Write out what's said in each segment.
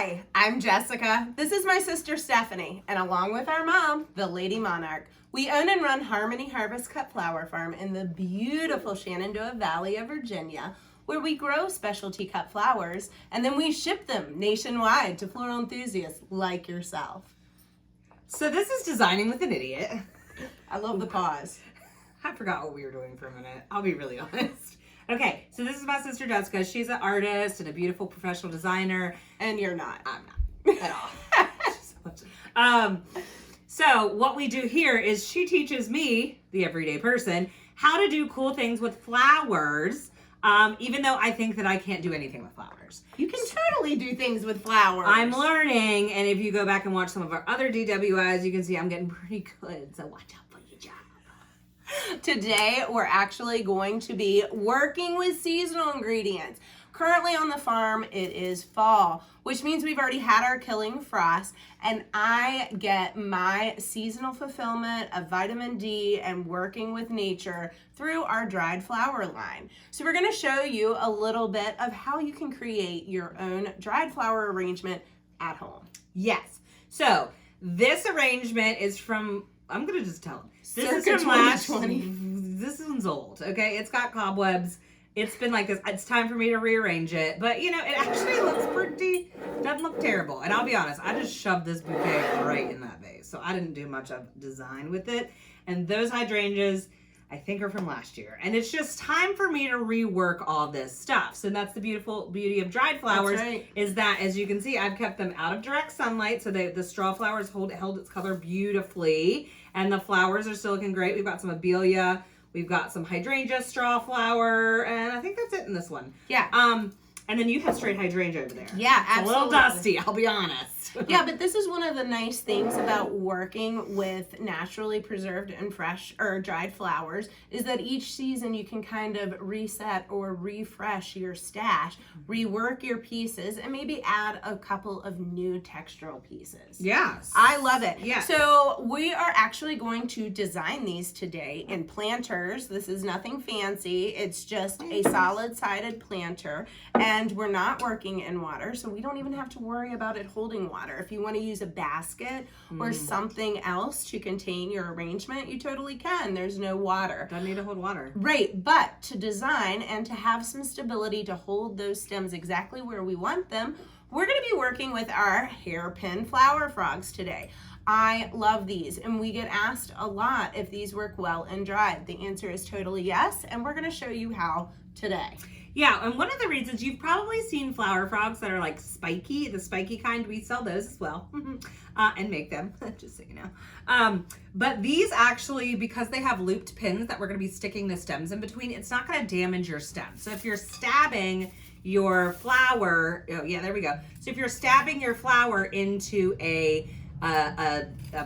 Hi, I'm Jessica. This is my sister Stephanie, and along with our mom, the Lady Monarch, we own and run Harmony Harvest Cut Flower Farm in the beautiful Shenandoah Valley of Virginia, where we grow specialty cut flowers and then we ship them nationwide to floral enthusiasts like yourself. So this is Designing with an Idiot. I love the pause. I forgot what we were doing for a minute. I'll be really honest. Okay, so this is my sister Jessica. She's an artist and a beautiful professional designer. And you're not. I'm not at all. So what we do here is she teaches me, the everyday person, how to do cool things with flowers, even though I think that I can't do anything with flowers. You can totally do things with flowers. I'm learning, and if you go back and watch some of our other DWIs, you can see I'm getting pretty good, so watch out for your job. Today, we're actually going to be working with seasonal ingredients. Currently on the farm, it is fall, which means we've already had our killing frost, and I get my seasonal fulfillment of vitamin D and working with nature through our dried flower line. So we're going to show you a little bit of how you can create your own dried flower arrangement at home. Yes. So this arrangement is from, I'm going to just tell them. This Circa is from last, 2020. this one's old, okay? It's got cobwebs. It's been like this. It's time for me to rearrange it. But, you know, it actually looks pretty, doesn't look terrible. And I'll be honest, I just shoved this bouquet right in that vase. So I didn't do much of design with it. And those hydrangeas, I think, are from last year. And it's just time for me to rework all this stuff. So that's the beauty of dried flowers. That's right. Is that, as you can see, I've kept them out of direct sunlight. So the straw flowers held its color beautifully. And the flowers are still looking great. We've got some abelia. We've got some hydrangea straw flower, and I think that's it in this one. Yeah. And then you have straight hydrangea over there. Yeah, it's absolutely. a little dusty, I'll be honest. Yeah, but this is one of the nice things about working with naturally preserved and fresh or dried flowers is that each season you can kind of reset or refresh your stash, rework your pieces, and maybe add a couple of new textural pieces. Yes. I love it. Yeah. So we are actually going to design these today in planters. This is nothing fancy. It's just a solid-sided planter, and we're not working in water, so we don't even have to worry about it holding water. If you want to use a basket or something else to contain your arrangement, you totally can. There's no water. Doesn't need to hold water. Right, but to design and to have some stability to hold those stems exactly where we want them, we're going to be working with our hairpin flower frogs today. I love these, and we get asked a lot if these work well and dried. The answer is totally yes, and we're going to show you how today. Yeah, and one of the reasons you've probably seen flower frogs that are like spiky, the spiky kind, we sell those as well, and make them, just so you know. But these actually, because they have looped pins that we're going to be sticking the stems in between, it's not going to damage your stem. So if you're stabbing your flower, oh yeah, there we go. So if you're stabbing your flower into a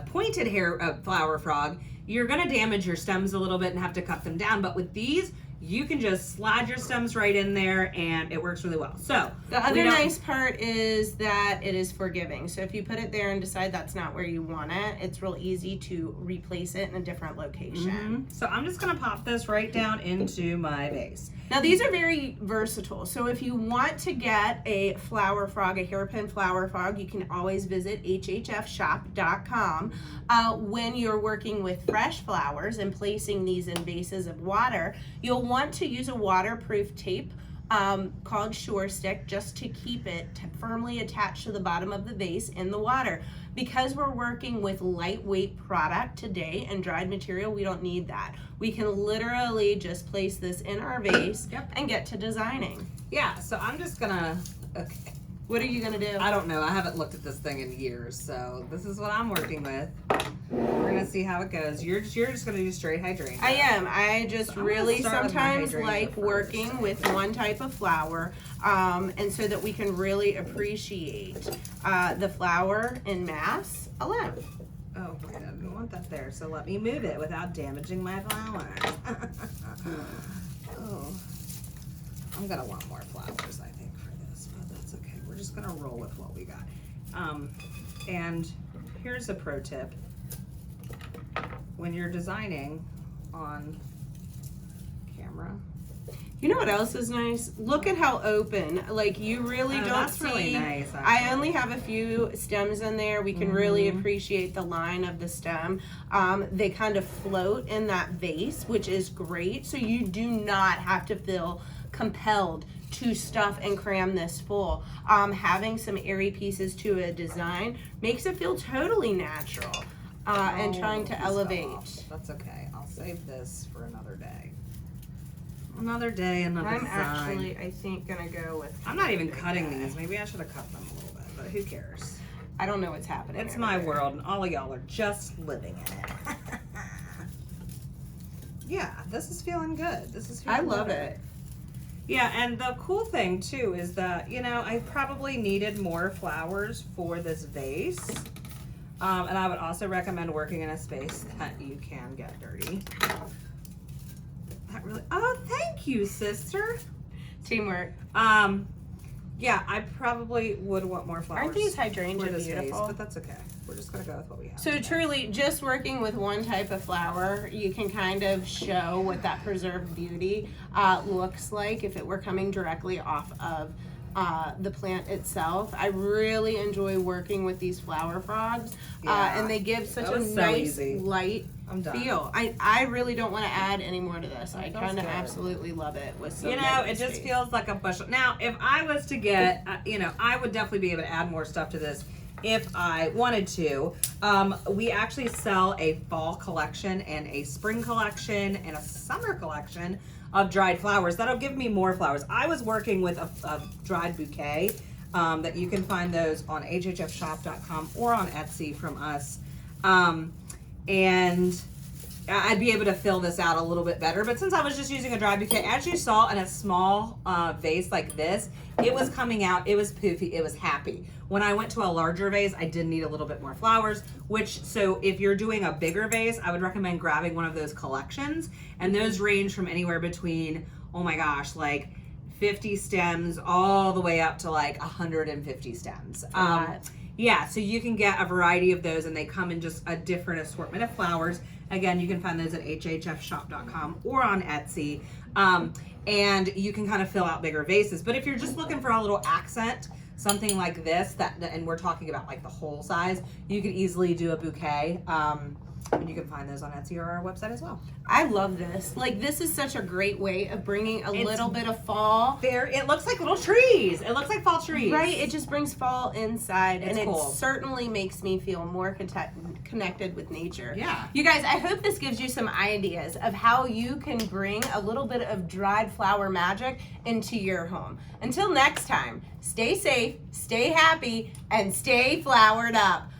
pointed hair flower frog, you're going to damage your stems a little bit and have to cut them down. But with these, you can just slide your stems right in there and it works really well. So the other nice part is that it is forgiving. So if you put it there and decide that's not where you want it, it's real easy to replace it in a different location. So I'm just gonna pop this right down into my vase. Now these are very versatile. So if you want to get a flower frog, a hairpin flower frog, you can always visit hhfshop.com. When you're working with fresh flowers and placing these in vases of water, you'll want to use a waterproof tape called Sure Stick just to keep it firmly attached to the bottom of the vase in the water. Because we're working with lightweight product today and dried material, we don't need that. We can literally just place this in our vase and get to designing. Yeah, so I'm just gonna, okay. What are you gonna do? I don't know, I haven't looked at this thing in years, so this is what I'm working with. We're gonna see how it goes. You're just gonna do straight hydrangea. I am. I just So really sometimes sometimes like working with one type of flower, and so that we can really appreciate the flower in mass alone. Oh, I don't want that there, so let me move it without damaging my flower. Oh, I'm gonna want more flowers, I think, for this, but that's okay. We're just gonna roll with what we got. And here's a pro tip. When you're designing on camera, You know what else is nice? Look at how open. Like you really don't that's see. really nice, I actually. only have a few stems in there. We can really appreciate the line of the stem. They kind of float in that vase, which is great. So you do not have to feel compelled to stuff and cram this full. Having some airy pieces to a design makes it feel totally natural. And trying to This fell elevate. off. That's okay. I'll save this for another day. Another day, another I'm design. actually, I think, gonna go with. I'm not even cutting these. Maybe I should have cut them a little bit, but who cares? I don't know what's happening. It's over my there. world, and all of y'all are just living in it. Yeah, this is feeling good. This is feeling I love good. it. Yeah, and the cool thing too is that, you know, I probably needed more flowers for this vase. And I would also recommend working in a space that you can get dirty. That really, oh, thank you, sister. Teamwork. Yeah, I probably would want more flowers. Aren't these hydrangea for this vase, beautiful? but that's okay. We're just gonna go with what we have. So today. truly, just working with one type of flower, you can kind of show what that preserved beauty looks like if it were coming directly off of the plant itself. I really enjoy working with these flower frogs, Yeah. and they give such That a was so nice easy. light I'm done. feel. I really don't want to add any more to this. I feels kind of good. absolutely love it with some You know, negative it just space. feels like a bushel. Now, if I was to get, you know, I would definitely be able to add more stuff to this if I wanted to. We actually sell a fall collection and a spring collection and a summer collection of dried flowers. That'll give me more flowers. I was working with a dried bouquet that you can find those on hhfshop.com or on Etsy from us. And I'd be able to fill this out a little bit better. But since I was just using a dry bouquet, as you saw in a small vase like this, it was coming out, it was poofy, it was happy. When I went to a larger vase, I did need a little bit more flowers, so if you're doing a bigger vase, I would recommend grabbing one of those collections. And those range from anywhere between, oh my gosh, like 50 stems all the way up to like 150 stems. Yeah, so you can get a variety of those, and they come in just a different assortment of flowers. Again, you can find those at hhfshop.com or on Etsy. And you can kind of fill out bigger vases. But if you're just looking for a little accent, something like this, and we're talking about like the whole size, you could easily do a bouquet. And you can find those on Etsy or our website as well. I love this. Like, this is such a great way of bringing a little bit of fall. It looks like little trees. It looks like fall trees. Right, it just brings fall inside, It's and cool. it certainly makes me feel more connected with nature. Yeah. You guys, I hope this gives you some ideas of how you can bring a little bit of dried flower magic into your home. Until next time, stay safe, stay happy, and stay flowered up.